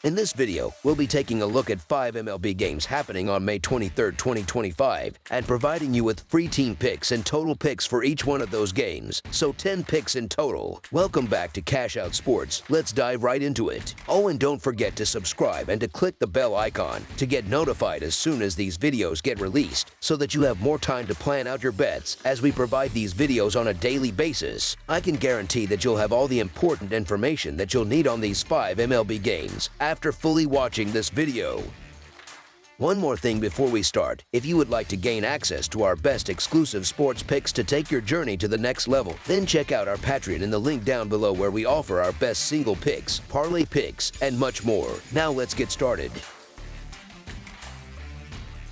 In this video, we'll be taking a look at 5 MLB games happening on May 23, 2025, and providing you with free team picks and total picks for each one of those games, so 10 picks in total. Welcome back to Cash Out Sports. Let's dive right into it. Oh, and don't forget to subscribe and to click the bell icon to get notified as soon as these videos get released, so that you have more time to plan out your bets as we provide these videos on a daily basis. I can guarantee that you'll have all the important information that you'll need on these 5 MLB games after fully watching this video. One more thing before we start. If you would like to gain access to our best exclusive sports picks to take your journey to the next level, then check out our Patreon in the link down below, where we offer our best single picks, parlay picks, and much more. Now let's get started.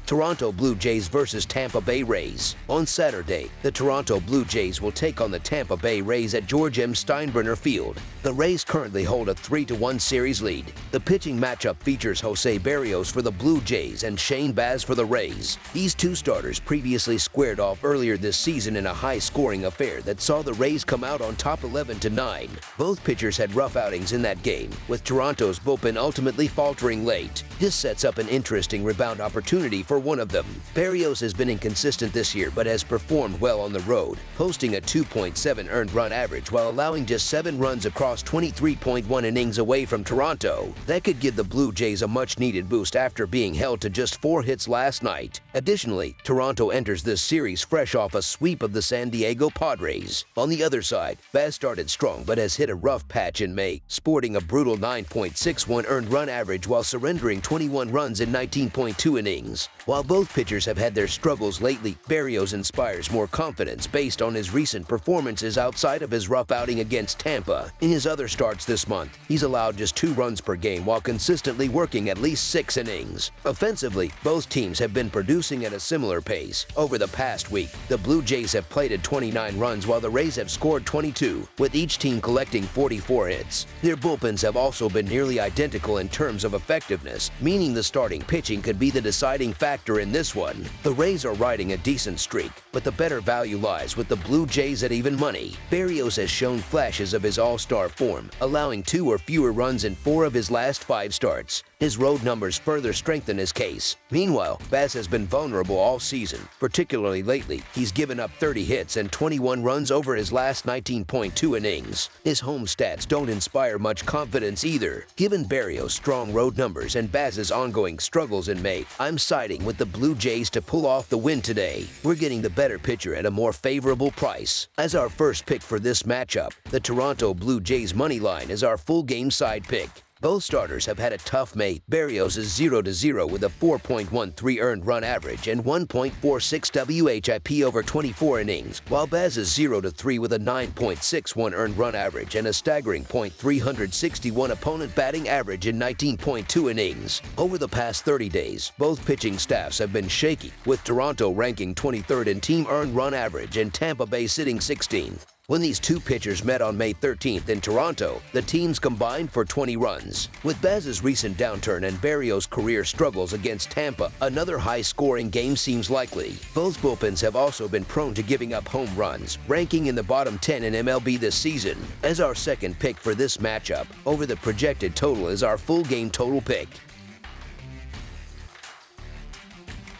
Toronto Blue Jays versus Tampa Bay Rays. On Saturday, the Toronto Blue Jays will take on the Tampa Bay Rays at George M. Steinbrenner Field. The Rays currently hold a 3-1 series lead. The pitching matchup features Jose Berrios for the Blue Jays and Shane Baz for the Rays. These two starters previously squared off earlier this season in a high-scoring affair that saw the Rays come out on top 11-9. Both pitchers had rough outings in that game, with Toronto's bullpen ultimately faltering late. This sets up an interesting rebound opportunity for one of them. Berrios has been inconsistent this year but has performed well on the road, posting a 2.7 earned run average while allowing just 7 runs across 23.1 innings away from Toronto. That could give the Blue Jays a much-needed boost after being held to just 4 hits last night. Additionally, Toronto enters this series fresh off a sweep of the San Diego Padres. On the other side, Baz started strong but has hit a rough patch in May, sporting a brutal 9.61 earned run average while surrendering 21 runs in 19.2 innings. While both pitchers have had their struggles lately, Berrios inspires more confidence based on his recent performances outside of his rough outing against Tampa. In his other starts this month, he's allowed just 2 runs per game while consistently working at least 6 innings. Offensively, both teams have been producing at a similar pace. Over the past week, the Blue Jays have plated 29 runs while the Rays have scored 22, with each team collecting 44 hits. Their bullpens have also been nearly identical in terms of effectiveness, meaning the starting pitching could be the deciding factor in this one. The Rays are riding a decent streak, but the better value lies with the Blue Jays at even money. Berrios has shown flashes of his all-star form, allowing 2 or fewer runs in 4 of his last 5 starts. His road numbers further strengthen his case. Meanwhile, Baz has been vulnerable all season, particularly lately. He's given up 30 hits and 21 runs over his last 19.2 innings. His home stats don't inspire much confidence either. Given Berrios' strong road numbers and Baz's ongoing struggles in May, I'm siding with the Blue Jays to pull off the win today. We're getting the better pitcher at a more favorable price. As our first pick for this matchup, the Toronto Blue Jays money line is our full game side pick. Both starters have had a tough May. Berrios is 0-0 with a 4.13 earned run average and 1.46 WHIP over 24 innings, while Baz is 0-3 with a 9.61 earned run average and a staggering .361 opponent batting average in 19.2 innings. Over the past 30 days, both pitching staffs have been shaky, with Toronto ranking 23rd in team earned run average and Tampa Bay sitting 16th. When these two pitchers met on May 13th in Toronto, the teams combined for 20 runs. With Baz's recent downturn and Berrios' career struggles against Tampa, another high-scoring game seems likely. Both bullpens have also been prone to giving up home runs, ranking in the bottom 10 in MLB this season. As our second pick for this matchup, over the projected total is our full game total pick.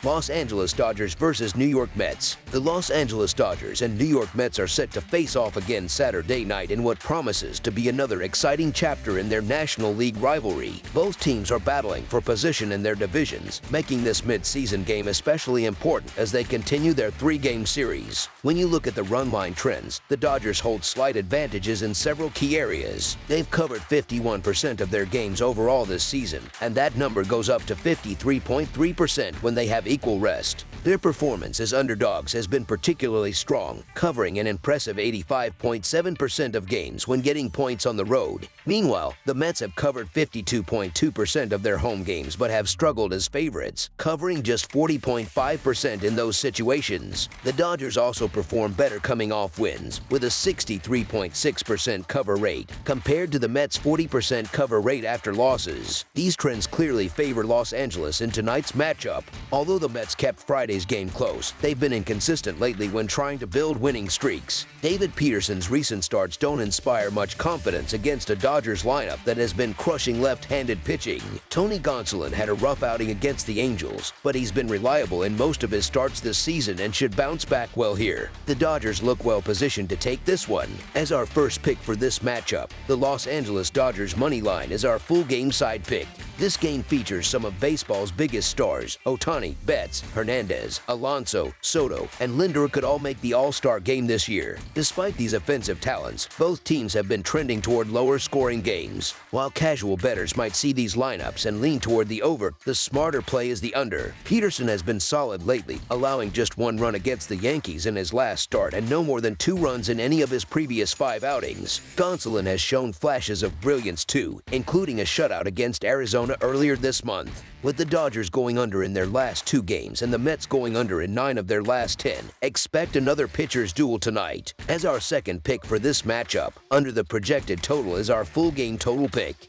Los Angeles Dodgers versus New York Mets. The Los Angeles Dodgers and New York Mets are set to face off again Saturday night in what promises to be another exciting chapter in their National League rivalry. Both teams are battling for position in their divisions, making this mid-season game especially important as they continue their 3-game series. When you look at the run line trends, the Dodgers hold slight advantages in several key areas. They've covered 51% of their games overall this season, and that number goes up to 53.3% when they have equal rest. Their performance as underdogs has been particularly strong, covering an impressive 85.7% of games when getting points on the road. Meanwhile, the Mets have covered 52.2% of their home games but have struggled as favorites, covering just 40.5% in those situations. The Dodgers also perform better coming off wins, with a 63.6% cover rate, compared to the Mets' 40% cover rate after losses. These trends clearly favor Los Angeles in tonight's matchup. Although the Mets kept Friday Friday's game close. They've been inconsistent lately when trying to build winning streaks. David Peterson's recent starts don't inspire much confidence against a Dodgers lineup that has been crushing left-handed pitching. Tony Gonsolin had a rough outing against the Angels, but he's been reliable in most of his starts this season and should bounce back well here. The Dodgers look well positioned to take this one. As our first pick for this matchup, the Los Angeles Dodgers money line is our full game side pick. This game features some of baseball's biggest stars. Ohtani, Betts, Hernandez, Alonso, Soto, and Lindor could all make the All-Star game this year. Despite these offensive talents, both teams have been trending toward lower scoring games. While casual bettors might see these lineups and lean toward the over, the smarter play is the under. Peterson has been solid lately, allowing just 1 run against the Yankees in his last start and no more than 2 runs in any of his previous 5 outings. Gonsolin has shown flashes of brilliance too, including a shutout against Arizona earlier this month. With the Dodgers going under in their last 2 games and the Mets going under in 9 of their last 10, expect another pitcher's duel tonight. As our second pick for this matchup, under the projected total is our full game total pick.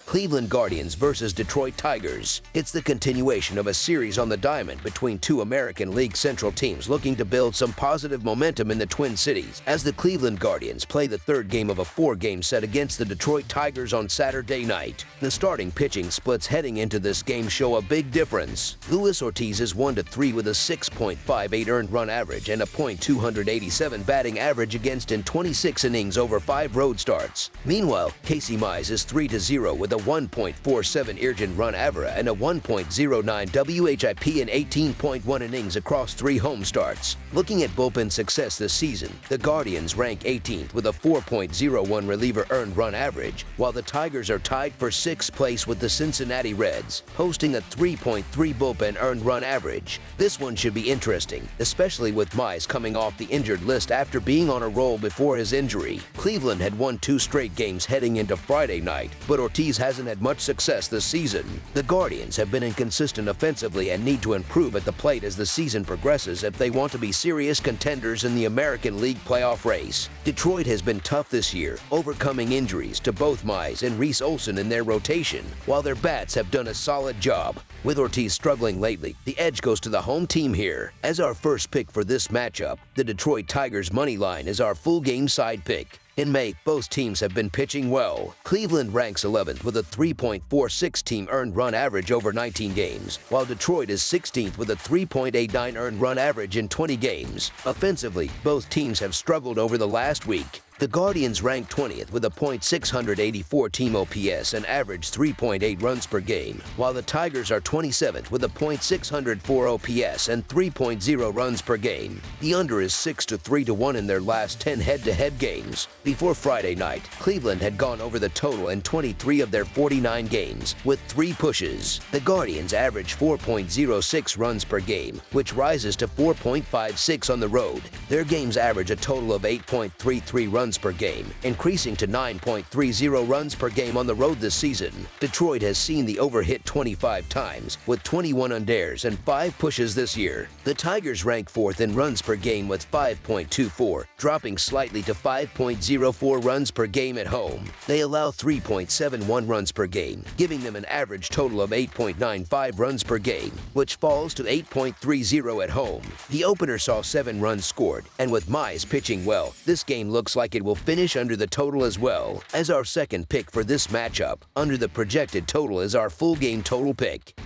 Cleveland Guardians versus Detroit Tigers. It's the continuation of a series on the diamond between 2 American League Central teams looking to build some positive momentum in the Twin Cities as the Cleveland Guardians play the 3rd game of a 4-game set against the Detroit Tigers on Saturday night. The starting pitching splits heading into this game show a big difference. Luis Ortiz is 1-3 with a 6.58 earned run average and a .287 batting average against in 26 innings over 5 road starts. Meanwhile, Casey Mize is 3-0 with a 1.47 earned run average and a 1.09 WHIP in 18.1 innings across 3 home starts. Looking at bullpen success this season, the Guardians rank 18th with a 4.01 reliever earned run average, while the Tigers are tied for 6th place with the Cincinnati Reds, posting a 3.3 bullpen earned run average. This one should be interesting, especially with Mize coming off the injured list after being on a roll before his injury. Cleveland had won 2 straight games heading into Friday night, but Ortiz hasn't had much success this season. The Guardians have been inconsistent offensively and need to improve at the plate as the season progresses if they want to be serious contenders in the American League playoff race. Detroit has been tough this year, overcoming injuries to both Mize and Reese Olson in their rotation, while their bats have done a solid job. With Ortiz struggling lately, the edge goes to the home team here. As our first pick for this matchup, the Detroit Tigers money line is our full game side pick. In May, both teams have been pitching well. Cleveland ranks 11th with a 3.46 team earned run average over 19 games, while Detroit is 16th with a 3.89 earned run average in 20 games. Offensively, both teams have struggled over the last week. The Guardians rank 20th with a .684 team OPS and average 3.8 runs per game, while the Tigers are 27th with a .604 OPS and 3.0 runs per game. The under is 6-3-1 in their last 10 head-to-head games. Before Friday night, Cleveland had gone over the total in 23 of their 49 games, with 3 pushes. The Guardians average 4.06 runs per game, which rises to 4.56 on the road. Their games average a total of 8.33 runs per game, increasing to 9.30 runs per game on the road this season. Detroit has seen the over hit 25 times, with 21 unders and 5 pushes this year. The Tigers rank 4th in runs per game with 5.24, dropping slightly to 5.04 runs per game at home. They allow 3.71 runs per game, giving them an average total of 8.95 runs per game, which falls to 8.30 at home. The opener saw 7 runs scored, and with Mize pitching well, this game looks like it will finish under the total as well. As our second pick for this matchup, under the projected total is our full game total pick.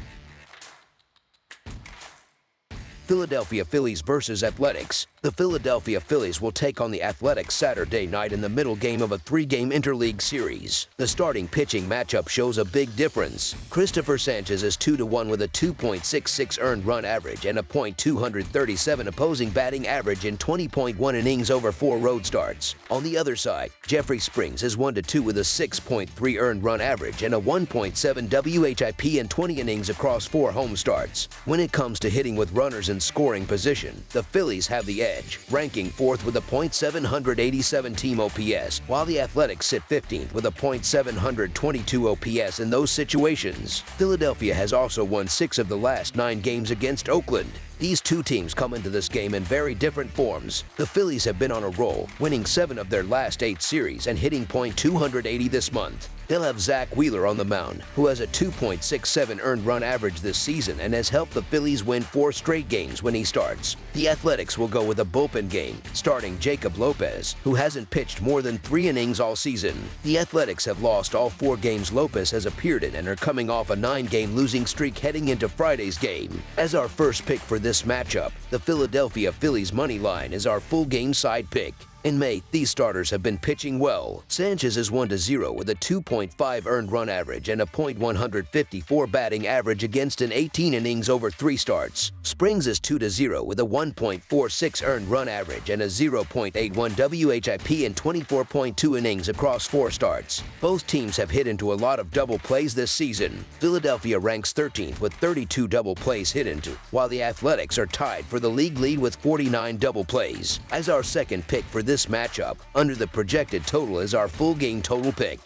Philadelphia Phillies versus Athletics. The Philadelphia Phillies will take on the Athletics Saturday night in the middle game of a 3-game interleague series. The starting pitching matchup shows a big difference. Christopher Sanchez is 2-1 with a 2.66 earned run average and a .237 opposing batting average in 20.1 innings over 4 road starts. On the other side, Jeffrey Springs is 1-2 with a 6.3 earned run average and a 1.7 WHIP in 20 innings across 4 home starts. When it comes to hitting with runners in scoring position, the Phillies have the edge, ranking 4th with a .787 team OPS, while the Athletics sit 15th with a .722 OPS in those situations. Philadelphia has also won 6 of the last 9 games against Oakland. These two teams come into this game in very different forms. The Phillies have been on a roll, winning 7 of their last 8 series and hitting .280 this month. They'll have Zach Wheeler on the mound, who has a 2.67 earned run average this season and has helped the Phillies win 4 straight games when he starts. The Athletics will go with a bullpen game, starting Jacob Lopez, who hasn't pitched more than 3 innings all season. The Athletics have lost all 4 games Lopez has appeared in and are coming off a 9-game losing streak heading into Friday's game. As our first pick for this matchup, the Philadelphia Phillies money line is our full game side pick. In May, these starters have been pitching well. Sanchez is 1-0 with a 2.5 earned run average and a .154 batting average against in 18 innings over 3 starts. Springs is 2-0 with a 1.46 earned run average and a 0.81 WHIP in 24.2 innings across 4 starts. Both teams have hit into a lot of double plays this season. Philadelphia ranks 13th with 32 double plays hit into, while the Athletics are tied for the league lead with 49 double plays. As our second pick for this matchup, under the projected total is our full game total pick.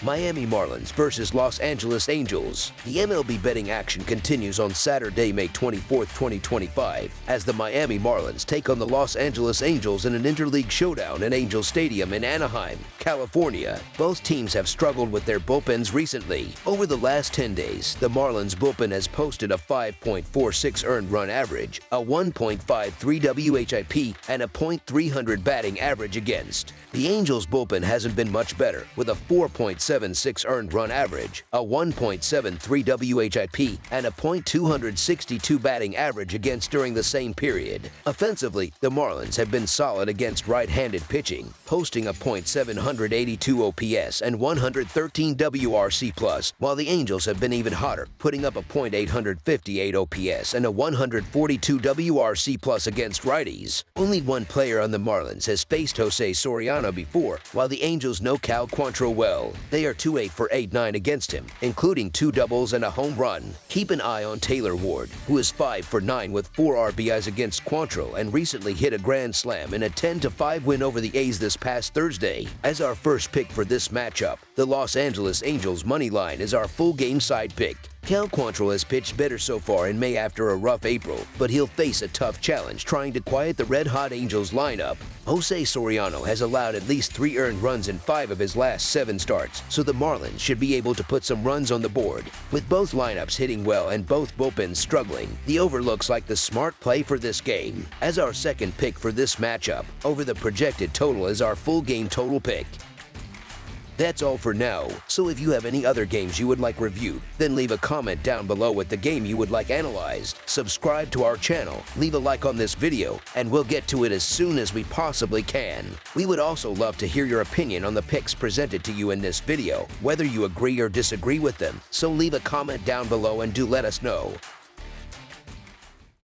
Miami Marlins versus Los Angeles Angels. The MLB betting action continues on Saturday, May 24, 2025, as the Miami Marlins take on the Los Angeles Angels in an interleague showdown in Angel Stadium in Anaheim, California. Both teams have struggled with their bullpens recently. Over the last 10 days, the Marlins bullpen has posted a 5.46 earned run average, a 1.53 WHIP, and a .300 batting average against. The Angels bullpen hasn't been much better, with a 4.76 earned run average, a 1.73 WHIP, and a .262 batting average against during the same period. Offensively, the Marlins have been solid against right-handed pitching, posting a .782 OPS and 113 WRC+, while the Angels have been even hotter, putting up a .858 OPS and a 142 WRC+ against righties. Only one player on the Marlins has faced Jose Soriano before, while the Angels know Cal Quantrill well. They are 2-8 for 8-9 against him, including 2 doubles and a home run. Keep an eye on Taylor Ward, who is 5 for 9 with 4 RBIs against Quantrill and recently hit a grand slam in a 10-5 win over the A's this past Thursday. As our first pick for this matchup, the Los Angeles Angels money line is our full game side pick. Cal Quantrill has pitched better so far in May after a rough April, but he'll face a tough challenge trying to quiet the red-hot Angels lineup. Jose Soriano has allowed at least 3 earned runs in 5 of his last 7 starts, so the Marlins should be able to put some runs on the board. With both lineups hitting well and both bullpens struggling, the over looks like the smart play for this game. As our second pick for this matchup, over the projected total is our full game total pick. That's all for now, so if you have any other games you would like reviewed, then leave a comment down below with the game you would like analyzed. Subscribe to our channel, leave a like on this video, and we'll get to it as soon as we possibly can. We would also love to hear your opinion on the picks presented to you in this video, whether you agree or disagree with them, so leave a comment down below and do let us know.